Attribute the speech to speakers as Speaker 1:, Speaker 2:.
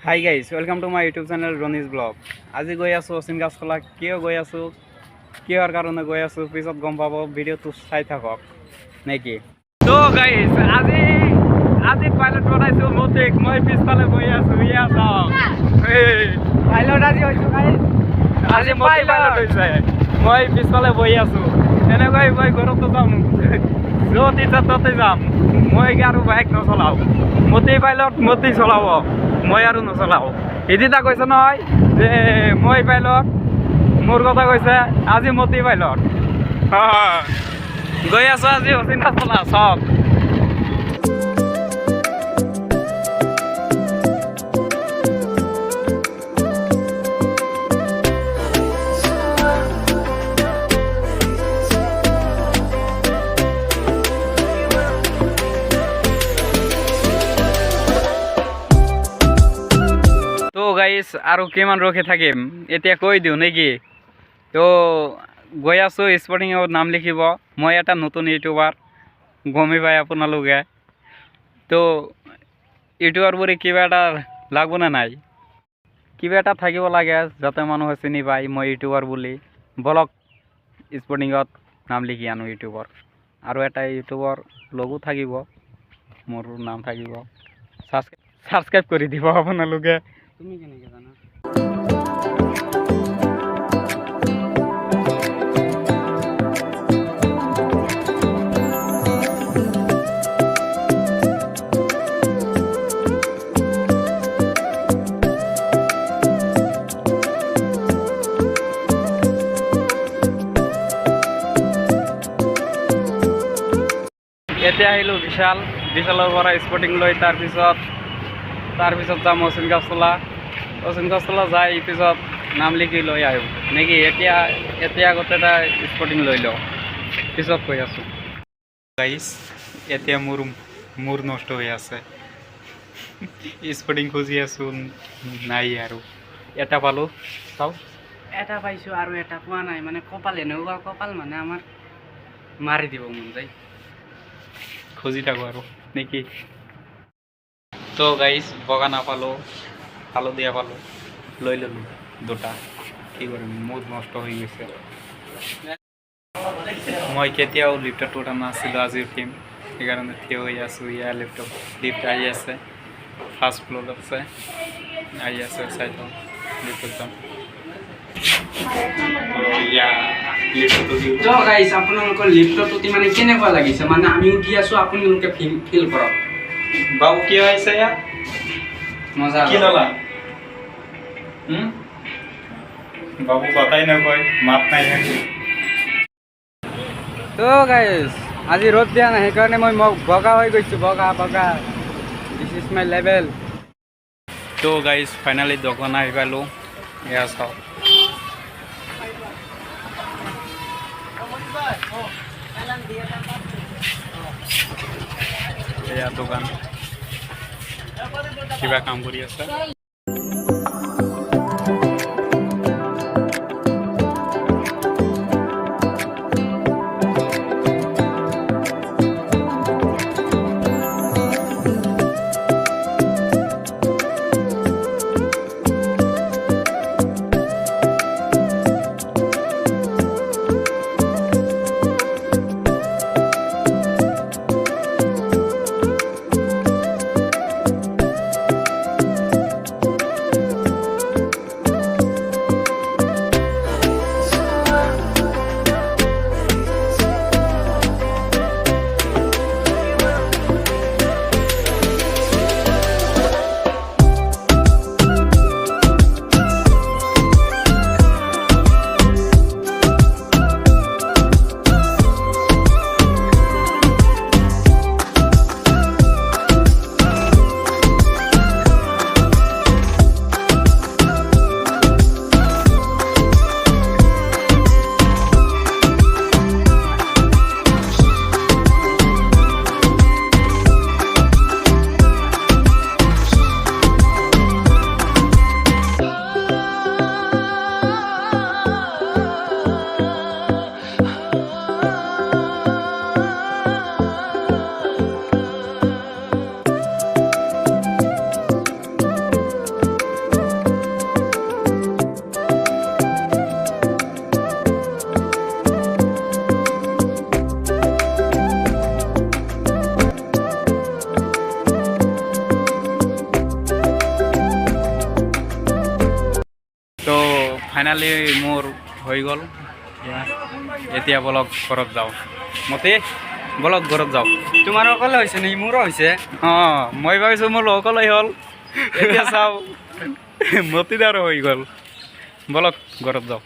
Speaker 1: Hi guys, welcome to my YouTube channel Rooonis vlog. আজি গৈ আছো অচিন গাছতলা কিয় গৈ আছো কিহৰ কাৰণে গৈ আছো পিছত গম পাব ভিডিঅ'টো চাই থাকক নেকি তো গাইস আজি পাইলট বনাইছো মতিক মই পিছফালে বহি আছো ইয়া চাওক এই পাইলট আজি হৈছো গাইস আজি পাইলট হৈছে মই পিছফালে বহি আছো এনেকৈ মই ঘৰতো যাম য'ত ইচ্ছা ততে যাম মই আৰু বাইক নচলাও মতি পাইলট মতি চলাব মই আৰু নচলাও এদিনা কৈছে নহয় যে মই পাইলট মোৰ কথা কৈছে আজি মতি পাইলট গৈ আছো আজি অচিন গাছতলা চক তো গাইস আৰু কিমান ৰখি থাকিম এতিয়া কৈ দিওঁ নেকি তো গৈ আছো স্পৰ্টিঙত নাম লিখিব মই এটা নতুন ইউটিউবাৰ গমে পাই আপোনালোকে তো ইউটিউবাৰ বুলি কিবা এটা লাগব না নাই কিবা এটা থাকিব লাগে যাতে মানুহে চিনি পায় মই ইউটিউবাৰ বুলি ব্লগ স্পৰ্টিঙত নাম লিখি আনো ইউটিউবৰ আৰু এটা ইউটিউবৰ লগো থাকিব মোৰ নাম থাকিব সাবস্ক্ৰাইব কৰি দিব আপোনালোকে তুমি কেনেকৈ জানা এতিয়া আহিলোঁ বিশালৰ পৰা স্পৰ্টিং লৈ তাৰপিছত যাম অচিন গাছতলা যাই পিছত নাম লিখি লৈ আহিব নেকি এতিয়া আগতে এটা স্পৰ্টিং লৈ লওঁ পিছত কৈ আছোঁ গাইছ এতিয়া মোৰ নষ্ট হৈ আছে স্পৰ্টিং খুজি আছোঁ নাই আৰু এটা পালোঁ চাওঁ এটা পাইছোঁ আৰু এটা পোৱা নাই মানে কপাল এনেকুৱা কপাল মানে আমাৰ মাৰি দিব মন যায় খুজি থাকোঁ আৰু নেকি তো গাইছ বগা নাপালোঁ হালধীয়া পালোঁ লৈ ল'লোঁ দুটা কি কৰিম মোৰ নষ্ট হৈ গৈছে মই কেতিয়াও লিফ্টত উঠা নাছিলোঁ আজি উঠিম সেইকাৰণে থিয় হৈ আছোঁ ইয়াৰ লিফ্ট আহি আছে ফাৰ্ষ্ট ফ্ল'ৰত আছে আহি আছে চাই লওঁ লিফ্টত যাম আপোনালোকৰ লিফ্টত উঠি মানে কেনেকুৱা লাগিছে মানে আমি উঠি আছোঁ আপোনালোকে ফিল কৰক বাবু কি হৈছে ইয়াত মজা কি ল'লা বাবু কথাই নকয় মাত নাই তো গাইছ আজি ৰ'দ দিয়া নাই সেইকাৰণে মই বগা হৈ গৈছোঁ বগা দিছ ইজ মাই লেভেল তো গাইছ ফাইনেলি দোকান আহি পালোঁ এয়া চাওক এয়া দোকান কিবা কাম কৰি আছে ফাইনালি মোৰ হৈ গ'ল এতিয়া বলক ঘৰত যাওঁ মতি বলক ঘৰত যাওঁ
Speaker 2: তোমাৰ অকলে হৈছে নেকি মোৰো হৈছে
Speaker 1: অঁ মই ভাবিছোঁ মোৰ অকলে হ'ল এতিয়া চাওঁ মতিদাৰো হৈ গ'ল বলক ঘৰত যাওঁ